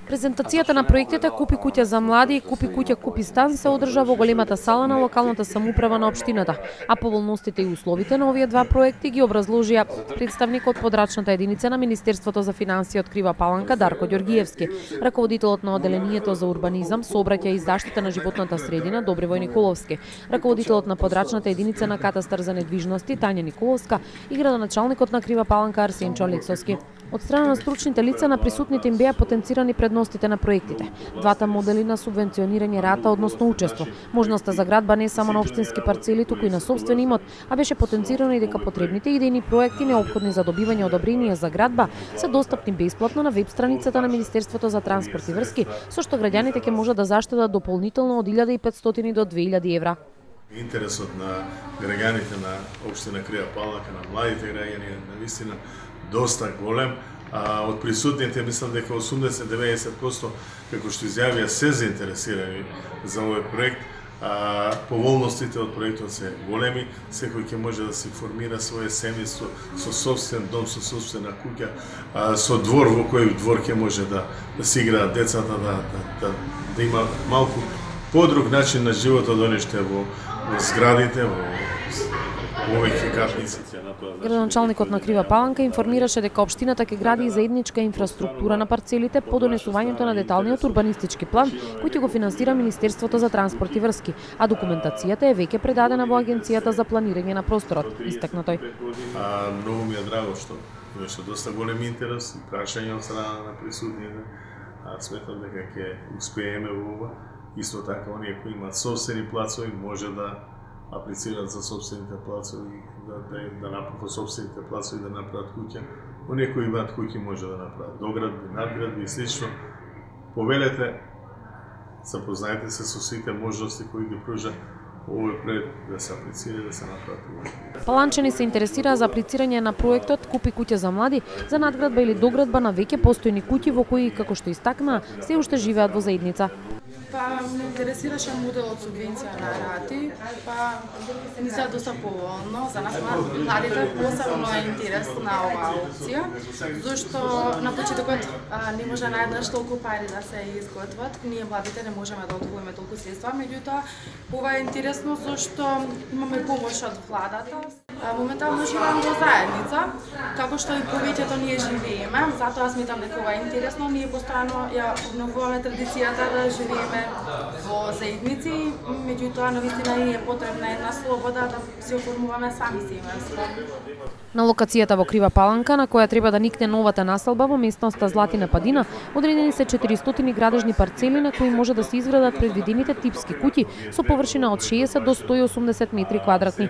Презентацијата на проектите Купи куќа за млади и Купи куќа купи стан се одржа во големата сала на локалната самоуправа на општината, а поволностите и условите на овие два проекти ги образложија представникот подрачната единица на Министерството за финансии од Крива Паланка Дарко Ѓоргиевски, раководителот на оделението за урбанизам, сообраќај и заштита на животната средина Добривој Николовски, раководителот на подрачната единица на катастар за недвижности Тања Николовска и градоначалникот на Крива Паланка Арсенчо Алексовски. Од страна на стручните лица на присутните им беа потенцирани предностите на проектите. Двата модели на субвенционирање рата односно учество. Можноста за градба не само на општински парцели, туку и на сопствен имот, а беше потенцирано и дека потребните идејни проекти неопходни за добивање одобрение за градба се достапни бесплатно на веб страницата на Министерството за транспорт и врски, со што граѓаните ќе можат да заштедат дополнително од 1500 до 2000 евра. Интересот на граѓаните на општина Крива Паланка, на младите граѓани е навистина доста голем. Од присутните мислам дека 80-90% како што изјавија се заинтересирани за овој проект. Поволностите од проектот се големи, секој ќе може да се формира свое семејство со собствен дом, со собствена куќа, со двор во кој двор ќе може да се играат децата, да има малку подруг начин на живот од оној што е во зградите, во овие катниците. Градоначалникот на Крива Паланка информираше дека општината ќе гради и заедничка инфраструктура на парцелите по донесувањето на деталниот урбанистички план кој ќе го финансира Министерството за транспорт и врски, а документацијата е веќе предадена во Агенцијата за планирање на просторот, истакна тој. Многу ми е драго што имаше доста голем интерес и прашање од страна на присутните. Сметам дека ќе успееме во ова. Исто така, оние кои имаат собствени плацови може да аплицираат за собствените плацови, да направат собствените плацови, да направат куќа. Оние кои имаат куќи може да направат доградби, надградби и слично. Повелете, запознајте се со сите можности кои ги пружа овој проект да се аплицира и да се направат. Паланчани се интересираа за аплицирање на проектот Купи куќа за млади за надградба или доградба на веќе постојни куќи во кои, како што истакнаа, се уште живеат во заедница. Ме интересираше моделот субвенција на рати, ни се доста поволно. За нас младите посебно е интересна оваа опција, зашто на почетокот не може наеднаш толку пари да се изготват. Ние младите не можеме да одвоиме толку средства, меѓутоа ова е интересно зашто имаме помош од владата. Моментално живеам во заедница, како што и повеќето ние живееме, затоа сметам дека ова е интересно. Ние постојано ја обновуваме традицијата да живееме во заедници, меѓутоа навистина ни е потребна една слобода да се оформуваме сами семејство. На локацијата во Крива Паланка, на која треба да никне новата населба во местноста Златина Падина, одредени се 400 градежни парцели на кои може да се изградат предвидените типски куќи со површина од 60 до 180 метри квадратни.